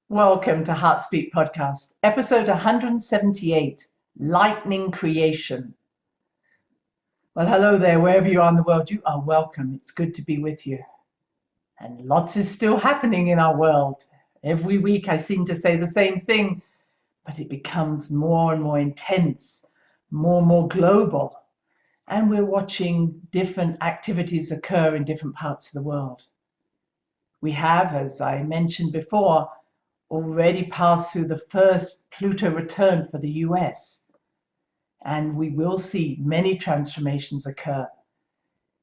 Welcome to Heartspeak Podcast, episode 178, Lightning Creation. Well, hello there, wherever you are in the world, you are welcome. It's good to be with you. And lots is still happening in our world. Every week I seem to say the same thing, but it becomes more and more intense, more and more global. And we're watching different activities occur in different parts of the world. We have, as I mentioned before, already passed through the first Pluto return for the US. And we will see many transformations occur,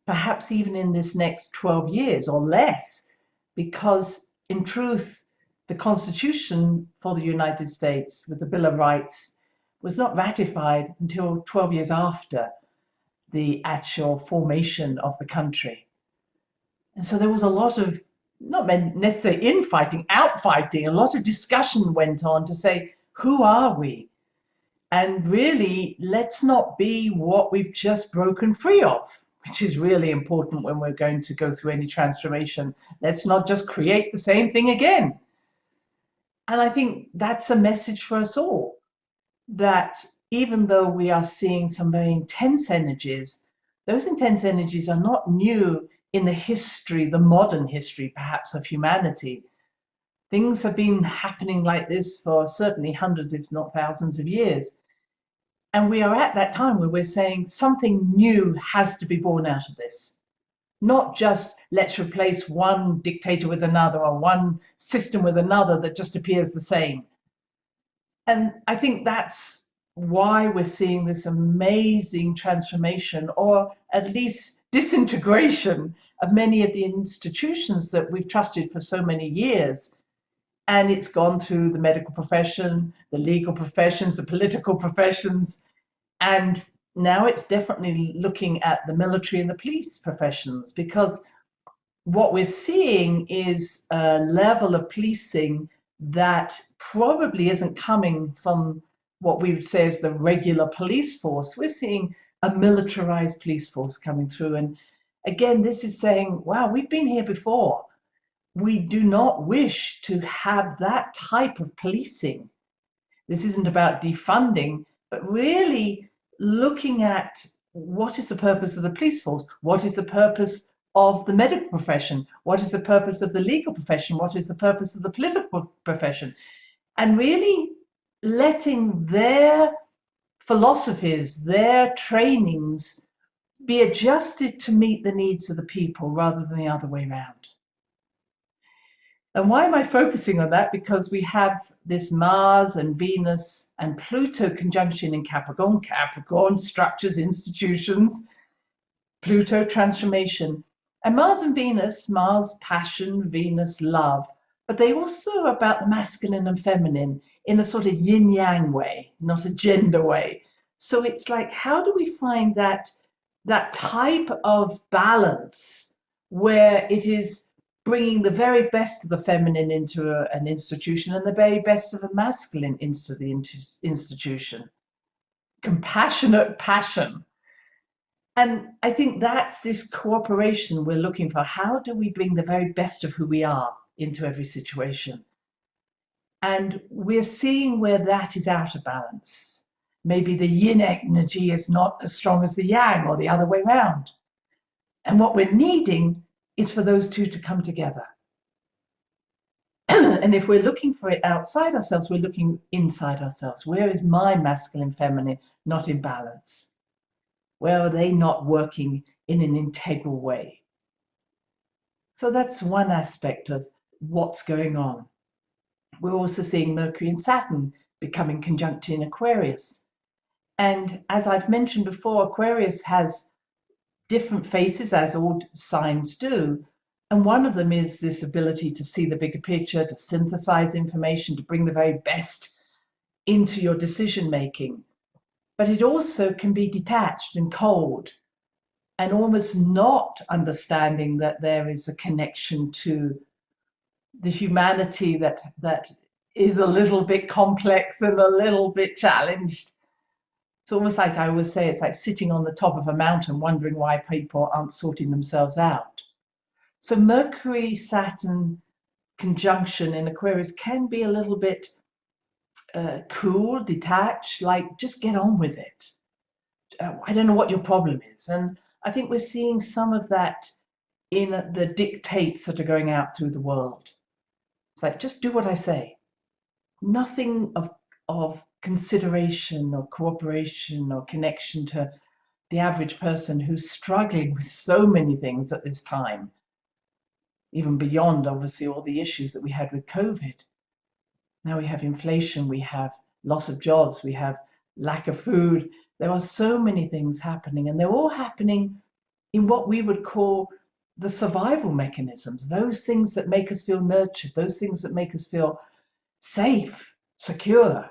perhaps even in this next 12 years or less, because in truth, the Constitution for the United States with the Bill of Rights was not ratified until 12 years after the actual formation of the country. And so there was a lot of not necessarily infighting, outfighting, a lot of discussion went on to say, who are we? And really, let's not be what we've just broken free of, which is really important when we're going to go through any transformation. Let's not just create the same thing again. And I think that's a message for us all, that even though we are seeing some very intense energies, those intense energies are not new in the history, the modern history, perhaps, of humanity. Things have been happening like this for certainly hundreds, if not thousands of years. And we are at that time where we're saying something new has to be born out of this. Not just let's replace one dictator with another or one system with another that just appears the same. And I think that's why we're seeing this amazing transformation, or at least disintegration, of many of the institutions that we've trusted for so many years. And it's gone through the medical profession, the legal professions, the political professions, and now it's definitely looking at the military and the police professions, because what we're seeing is a level of policing that probably isn't coming from what we would say is the regular police force. We're seeing a militarized police force coming through. And again, this is saying, wow, we've been here before. We do not wish to have that type of policing. This isn't about defunding, but really looking at what is the purpose of the police force? What is the purpose of the medical profession? What is the purpose of the legal profession? What is the purpose of the political profession? And really letting their philosophies, their trainings be adjusted to meet the needs of the people rather than the other way around. And why am I focusing on that? Because we have this Mars and Venus and Pluto conjunction in Capricorn, Capricorn structures, institutions, Pluto transformation. And Mars and Venus, Mars passion, Venus love, but they also are about the masculine and feminine in a sort of yin-yang way, not a gender way. So it's like, how do we find that type of balance where it is bringing the very best of the feminine into an institution and the very best of the masculine into the institution? Compassionate passion. And I think that's this cooperation we're looking for. How do we bring the very best of who we are into every situation? And we're seeing where that is out of balance. Maybe the yin energy is not as strong as the yang, or the other way around. And what we're needing is for those two to come together. And if we're looking for it outside ourselves, we're looking inside ourselves. Where is my masculine, feminine not in balance? Where are they not working in an integral way? So that's one aspect of what's going on. We're also seeing Mercury and Saturn becoming conjunct in Aquarius. And as I've mentioned before, Aquarius has different faces, as all signs do. And one of them is this ability to see the bigger picture, to synthesize information, to bring the very best into your decision making. But it also can be detached and cold, and almost not understanding that there is a connection to the humanity that is a little bit complex and a little bit challenged. It's almost like, I always say, it's like sitting on the top of a mountain wondering why people aren't sorting themselves out. So Mercury, Saturn conjunction in Aquarius can be a little bit cool, detached, like just get on with it. I don't know what your problem is. And I think we're seeing some of that in the dictates that are going out through the world. It's like, just do what I say. Nothing of consideration or cooperation or connection to the average person who's struggling with so many things at this time, even beyond, obviously, all the issues that we had with COVID. Now we have inflation, we have loss of jobs, we have lack of food. There are so many things happening, and they're all happening in what we would call the survival mechanisms, those things that make us feel nurtured, those things that make us feel safe, secure.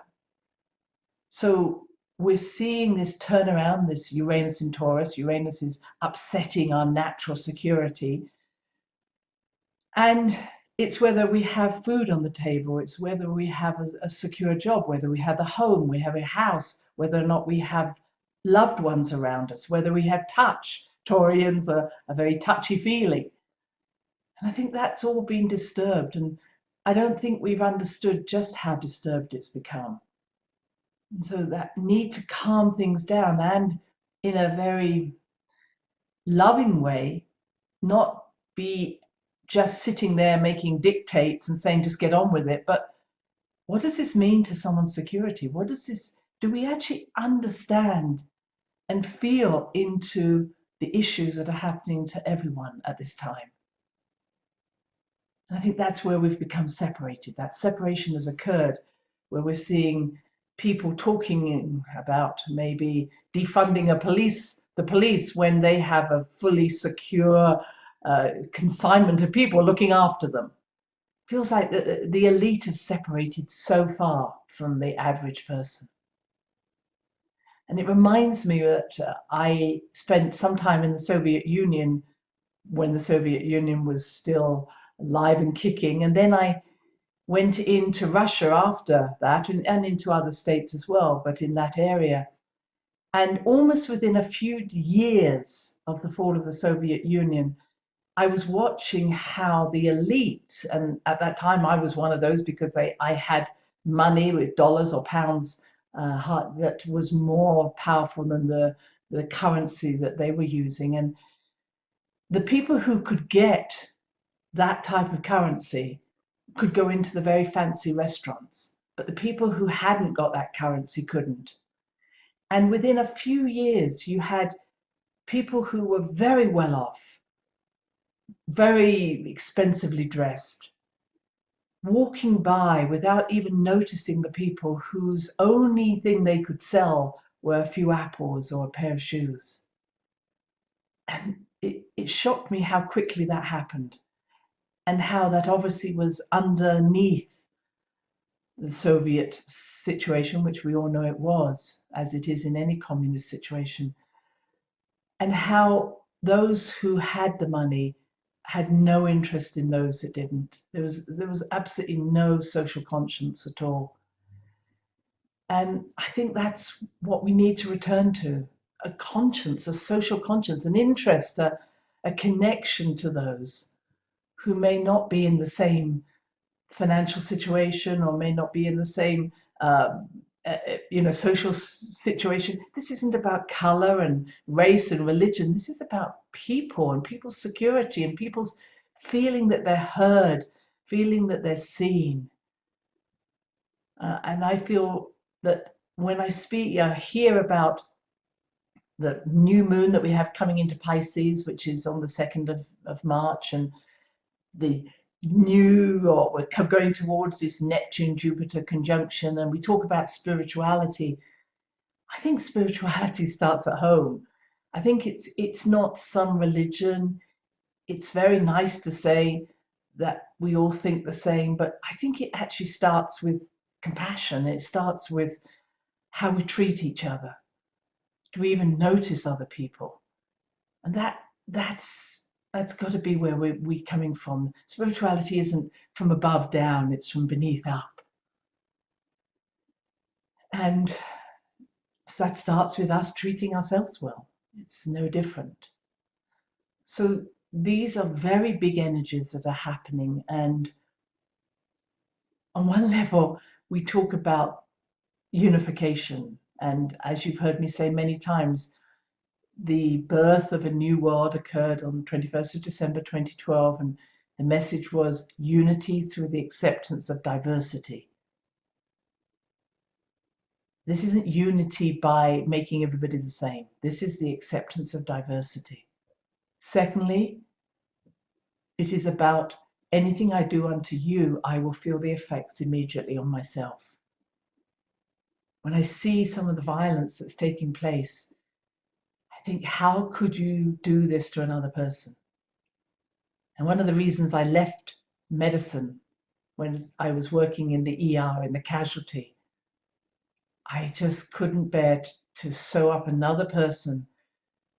So we're seeing this turnaround, this Uranus in Taurus. Uranus is upsetting our natural security. And it's whether we have food on the table, it's whether we have a secure job, whether we have a home, we have a house, whether or not we have loved ones around us, whether we have touch. Taurians are very touchy-feely. And I think that's all been disturbed. And I don't think we've understood just how disturbed it's become. And so that need to calm things down, and in a very loving way, not be just sitting there making dictates and saying just get on with it, but what does this mean to someone's security? What does this, do we actually understand and feel into the issues that are happening to everyone at this time? And I think that's where we've become separated. That separation has occurred, where we're seeing people talking about maybe defunding the police when they have a fully secure consignment of people looking after them. Feels like the elite have separated so far from the average person. And it reminds me that I spent some time in the Soviet Union when the Soviet Union was still alive and kicking. And then I went into Russia after that, and into other states as well, but in that area. And almost within a few years of the fall of the Soviet Union, I was watching how the elite, and at that time I was one of those because I had money with dollars or pounds that was more powerful than the currency that they were using. And the people who could get that type of currency could go into the very fancy restaurants, but the people who hadn't got that currency couldn't. And within a few years, you had people who were very well off, very expensively dressed, walking by without even noticing the people whose only thing they could sell were a few apples or a pair of shoes. And it shocked me how quickly that happened, and how that obviously was underneath the Soviet situation, which we all know it was, as it is in any communist situation, and how those who had the money had no interest in those that didn't. There was absolutely no social conscience at all. And I think that's what we need to return to: a conscience, a social conscience, an interest, a connection to those who may not be in the same financial situation or may not be in the same social situation. This isn't about color and race and religion. This is about people and people's security and people's feeling that they're heard, feeling that they're seen. And I feel that when I hear about the new moon that we have coming into Pisces, which is on the 2nd of March, and the we're going towards this Neptune-Jupiter conjunction, and we talk about spirituality. I think spirituality starts at home. I think it's not some religion. It's very nice to say that we all think the same, but I think it actually starts with compassion. It starts with how we treat each other. Do we even notice other people? And that's got to be where we're coming from. Spirituality isn't from above down, it's from beneath up. And so that starts with us treating ourselves well. It's no different. So these are very big energies that are happening, and On one level, we talk about unification. And as you've heard me say many times, the birth of a new world occurred on the 21st of December 2012, and the message was unity through the acceptance of diversity. This isn't unity by making everybody the same. This is the acceptance of diversity. Secondly, it is about anything I do unto you, I will feel the effects immediately on myself. When I see some of the violence that's taking place, I think, how could you do this to another person? And one of the reasons I left medicine when I was working in the ER, in the casualty, I just couldn't bear to sew up another person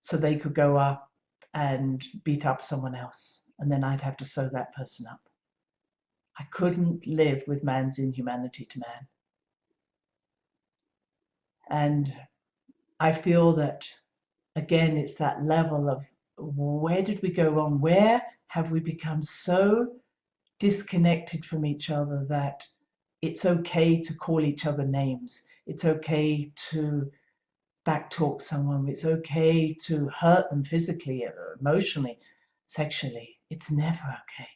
so they could go up and beat up someone else. And then I'd have to sew that person up. I couldn't live with man's inhumanity to man. And I feel that, again, it's that level of where did we go wrong? Where have we become so disconnected from each other that it's okay to call each other names? It's okay to backtalk someone. It's okay to hurt them physically, or emotionally, sexually. It's never okay.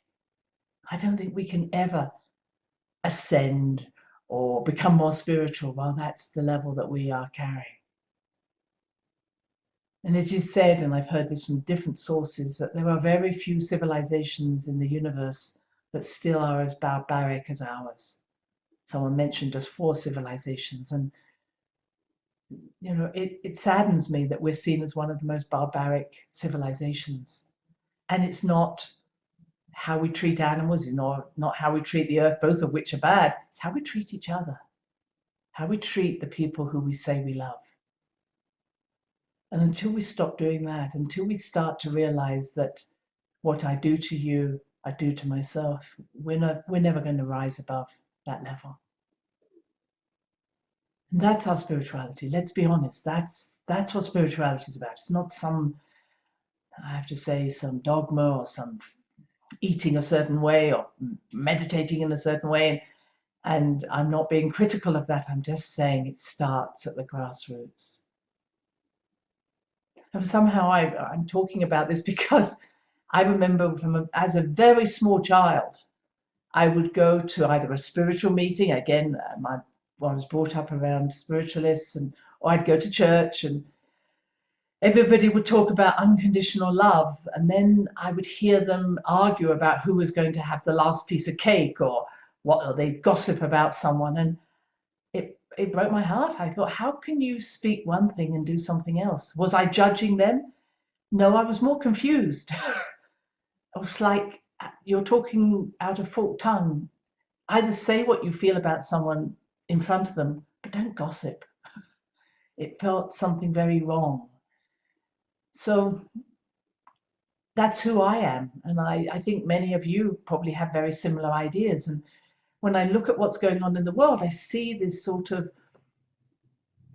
I don't think we can ever ascend or become more spiritual while that's the level that we are carrying. And it is said, and I've heard this from different sources, that there are very few civilizations in the universe that still are as barbaric as ours. Someone mentioned just 4 civilizations, and it saddens me that we're seen as one of the most barbaric civilizations. And it's not how we treat animals, it's not how we treat the earth, both of which are bad. It's how we treat each other, how we treat the people who we say we love. And until we stop doing that, until we start to realize that what I do to you, I do to myself, we're never going to rise above that level. And that's our spirituality. Let's be honest. That's what spirituality is about. It's not some, I have to say, some dogma or some eating a certain way or meditating in a certain way. And I'm not being critical of that. I'm just saying it starts at the grassroots. And somehow I'm talking about this because I remember as a very small child, I would go to either a spiritual meeting, again, I was brought up around spiritualists, or I'd go to church and everybody would talk about unconditional love. And then I would hear them argue about who was going to have the last piece of cake, or they'd gossip about someone. And it broke my heart. I thought, how can you speak one thing and do something else? Was I judging them? No, I was more confused. I was like, you're talking out of forked tongue. Either say what you feel about someone in front of them, but don't gossip. It felt something very wrong. So that's who I am. And I think many of you probably have very similar ideas. And when I look at what's going on in the world, I see this sort of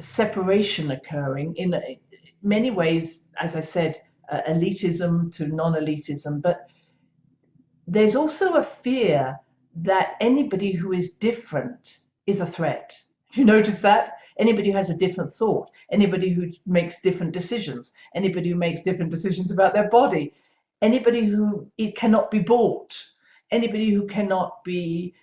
separation occurring in many ways, as I said, elitism to non-elitism. But there's also a fear that anybody who is different is a threat. Have you noticed that? Anybody who has a different thought, anybody who makes different decisions, anybody who makes different decisions about their body, anybody who it cannot be bought, anybody who cannot be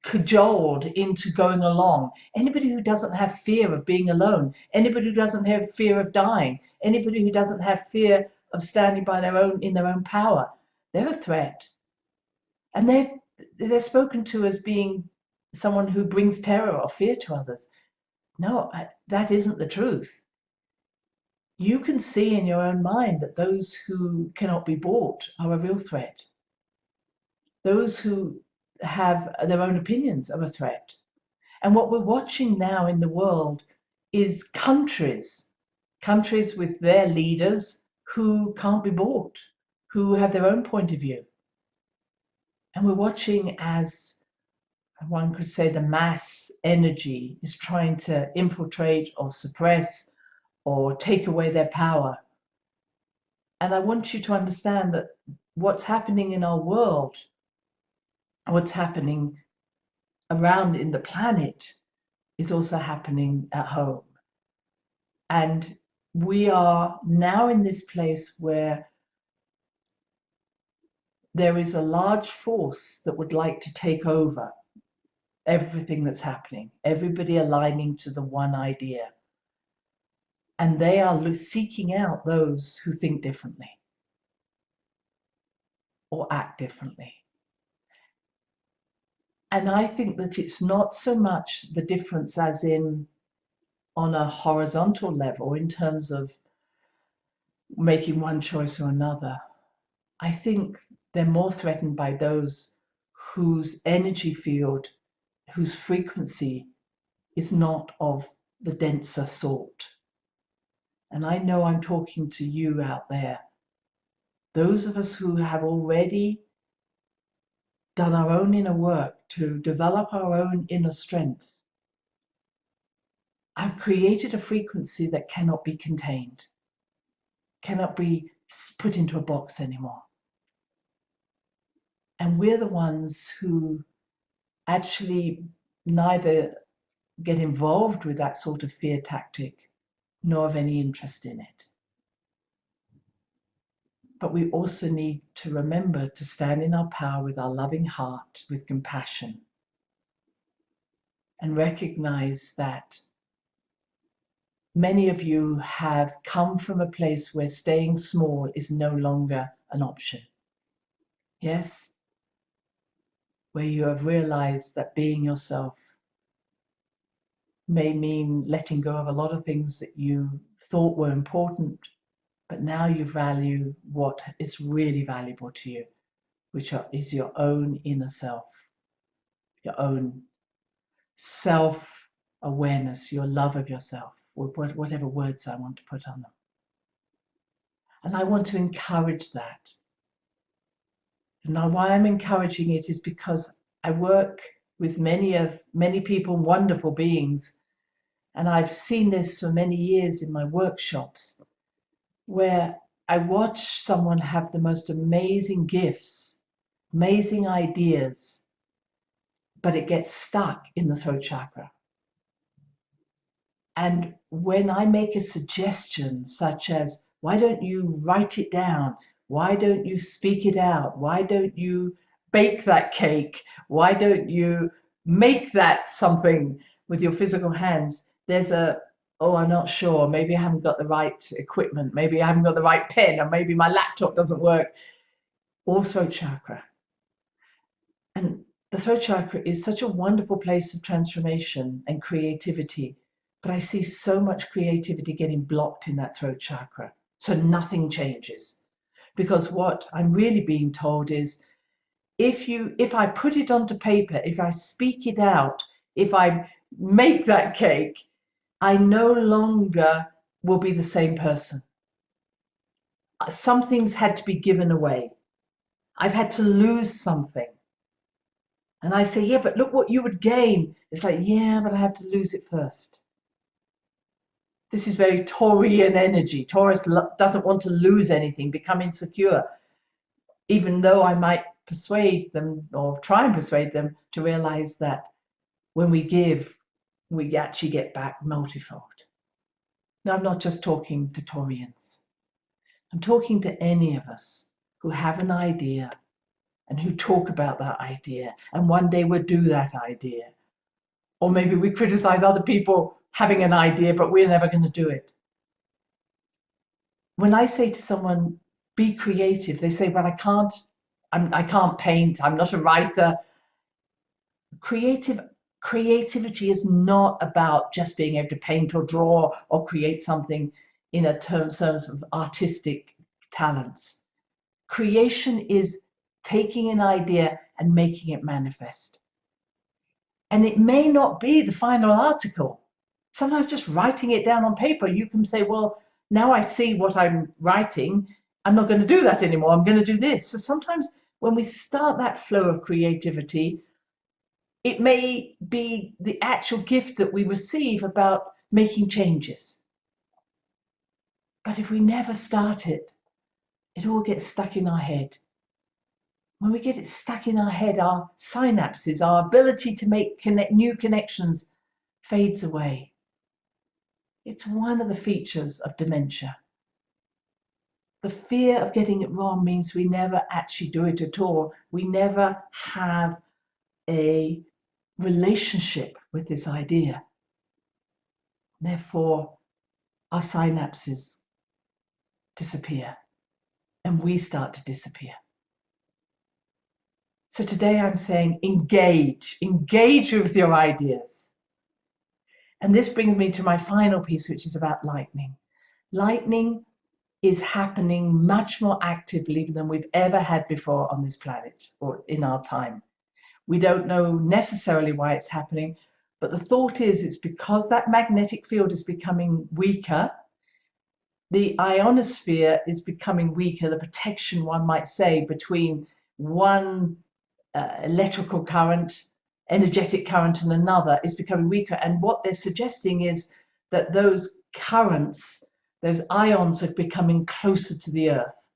cajoled into going along, anybody who doesn't have fear of being alone, anybody who doesn't have fear of dying, anybody who doesn't have fear of standing by in their own power, they're a threat. And they're spoken to as being someone who brings terror or fear to others. No, that isn't the truth. You can see in your own mind that those who cannot be bought are a real threat. Those who have their own opinions are a threat. And what we're watching now in the world is countries with their leaders who can't be bought, who have their own point of view. And we're watching as, one could say, the mass energy is trying to infiltrate or suppress or take away their power. And I want you to understand that what's happening in our world, what's happening around in the planet is also happening at home. And we are now in this place where there is a large force that would like to take over everything that's happening, everybody aligning to the one idea. And they are seeking out those who think differently or act differently. And I think that it's not so much the difference as in on a horizontal level in terms of making one choice or another. I think they're more threatened by those whose energy field, whose frequency is not of the denser sort. And I know I'm talking to you out there. Those of us who have already done our own inner work to develop our own inner strength, I've created a frequency that cannot be contained, cannot be put into a box anymore. And we're the ones who actually neither get involved with that sort of fear tactic nor have any interest in it. But we also need to remember to stand in our power with our loving heart, with compassion, and recognize that many of you have come from a place where staying small is no longer an option. Yes? Where you have realized that being yourself may mean letting go of a lot of things that you thought were important, but now you value what is really valuable to you, which is your own inner self, your own self-awareness, your love of yourself, whatever words I want to put on them. And I want to encourage that. And now why I'm encouraging it is because I work with many people, wonderful beings, and I've seen this for many years in my workshops, where I watch someone have the most amazing gifts, amazing ideas, but it gets stuck in the throat chakra. And when I make a suggestion such as, why don't you write it down? Why don't you speak it out? Why don't you bake that cake? Why don't you make that something with your physical hands? There's I'm not sure. Maybe I haven't got the right equipment. Maybe I haven't got the right pen, or maybe my laptop doesn't work. All throat chakra. And the throat chakra is such a wonderful place of transformation and creativity. But I see so much creativity getting blocked in that throat chakra. So nothing changes. Because what I'm really being told is, if I put it onto paper, if I speak it out, if I make that cake, I no longer will be the same person. Some things had to be given away. I've had to lose something. And I say, yeah, but look what you would gain. It's like, yeah, but I have to lose it first. This is very Taurian energy. Taurus doesn't want to lose anything, become insecure, even though I might persuade them or try and persuade them to realize that when we give, we actually get back multifold. Now, I'm not just talking to Taurians. I'm talking to any of us who have an idea and who talk about that idea, and one day we'll do that idea. Or maybe we criticize other people having an idea, but we're never going to do it. When I say to someone, be creative, they say, well, I can't paint, I'm not a writer. Creativity is not about just being able to paint or draw or create something in terms of artistic talents. Creation is taking an idea and making it manifest. And it may not be the final article. Sometimes just writing it down on paper, you can say, well, now I see what I'm writing. I'm not going to do that anymore. I'm going to do this. So sometimes when we start that flow of creativity, it may be the actual gift that we receive about making changes. But if we never start it, it all gets stuck in our head. when we get it stuck in our head, our synapses, our ability to make new connections fades away. It's one of the features of dementia. The fear of getting it wrong means we never actually do it at all. We never have a relationship with this idea. Therefore, our synapses disappear and we start to disappear. So today I'm saying engage with your ideas. And this brings me to my final piece, which is about lightning. Lightning is happening much more actively than we've ever had before on this planet or in our time. We don't know necessarily why it's happening, but the thought is it's because that magnetic field is becoming weaker. The ionosphere is becoming weaker, the protection, one might say, between one electrical current, energetic current, and another is becoming weaker. And what they're suggesting is that those currents, those ions, are becoming closer to the Earth.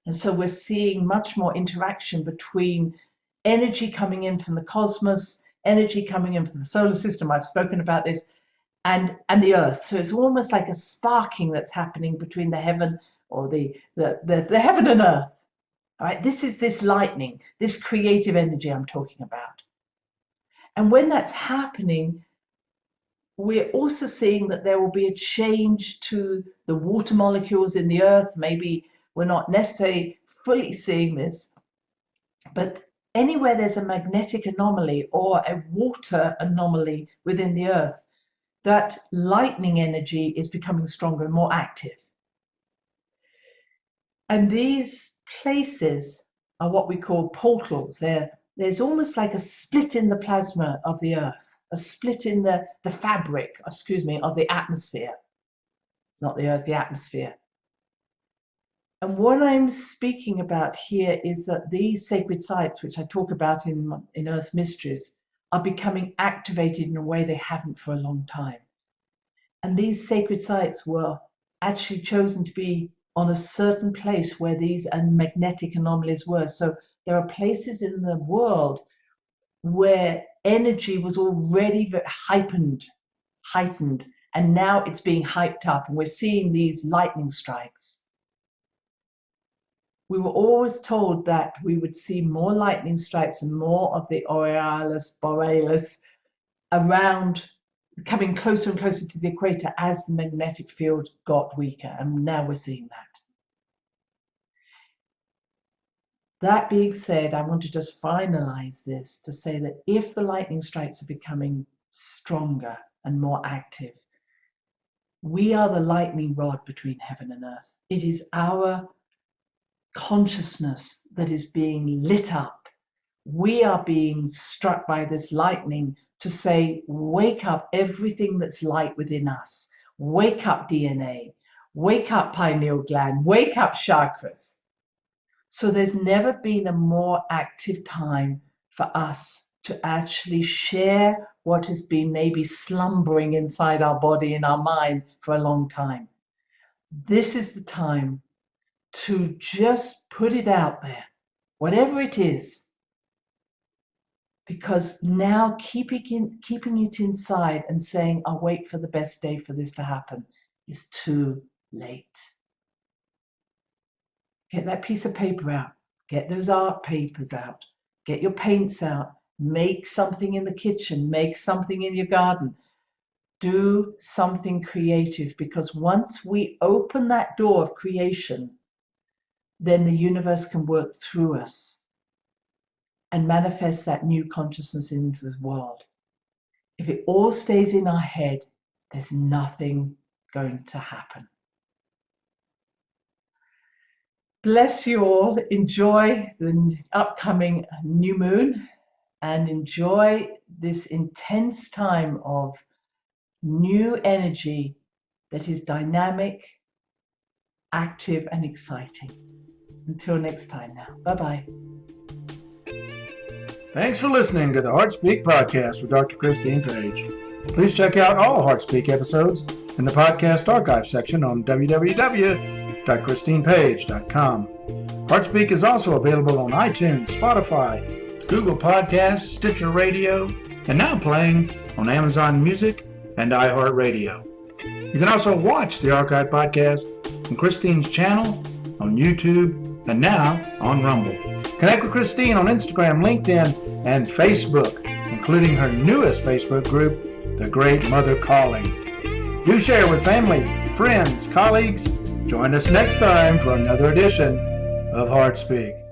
And so we're seeing much more interaction between energy coming in from the cosmos, energy coming in from the solar system, I've spoken about this, and the Earth. So it's almost like a sparking that's happening between the heaven or the heaven and Earth. All right, this is this lightning, this creative energy I'm talking about. And when that's happening, we're also seeing that there will be a change to the water molecules in the Earth. Maybe we're not necessarily fully seeing this, but anywhere there's a magnetic anomaly or a water anomaly within the Earth, that lightning energy is becoming stronger and more active. And these places are what we call portals. There's almost like a split in the plasma of the Earth, a split in the fabric, of the atmosphere. It's not the Earth, the atmosphere. And what I'm speaking about here is that these sacred sites, which I talk about in Earth Mysteries, are becoming activated in a way they haven't for a long time. And these sacred sites were actually chosen to be on a certain place where these magnetic anomalies were. So there are places in the world where energy was already heightened, and now it's being hyped up, and we're seeing these lightning strikes. We were always told that we would see more lightning strikes and more of the Aurealis Borealis around, coming closer and closer to the equator as the magnetic field got weaker, and now we're seeing that. That being said, I want to just finalize this to say that if the lightning strikes are becoming stronger and more active, we are the lightning rod between heaven and earth. It is our consciousness that is being lit up. We are being struck by this lightning to say, wake up everything that's light within us. Wake up DNA. Wake up pineal gland. Wake up chakras. So there's never been a more active time for us to actually share what has been maybe slumbering inside our body and our mind for a long time. This is the time to just put it out there, whatever it is, because now keeping it inside and saying, I'll wait for the best day for this to happen, is too late. Get that piece of paper out, get those art papers out, get your paints out, make something in the kitchen, make something in your garden. Do something creative, because once we open that door of creation, then the universe can work through us and manifest that new consciousness into this world. If it all stays in our head, there's nothing going to happen. Bless you all. Enjoy the upcoming new moon and enjoy this intense time of new energy that is dynamic, active, and exciting. Until next time now. Bye-bye. Thanks for listening to the Heart Speak podcast with Dr. Christine Page. Please check out all Heart Speak episodes in the podcast archive section on www.christinepage.com. HeartSpeak is also available on iTunes, Spotify, Google Podcasts, Stitcher Radio, and now playing on Amazon Music and iHeart Radio. You can also watch the archive podcast on Christine's channel, on YouTube, and now on Rumble. Connect with Christine on Instagram, LinkedIn, and Facebook, including her newest Facebook group, The Great Mother Calling. Do share with family, friends, colleagues. Join us next time for another edition of HeartSpeak.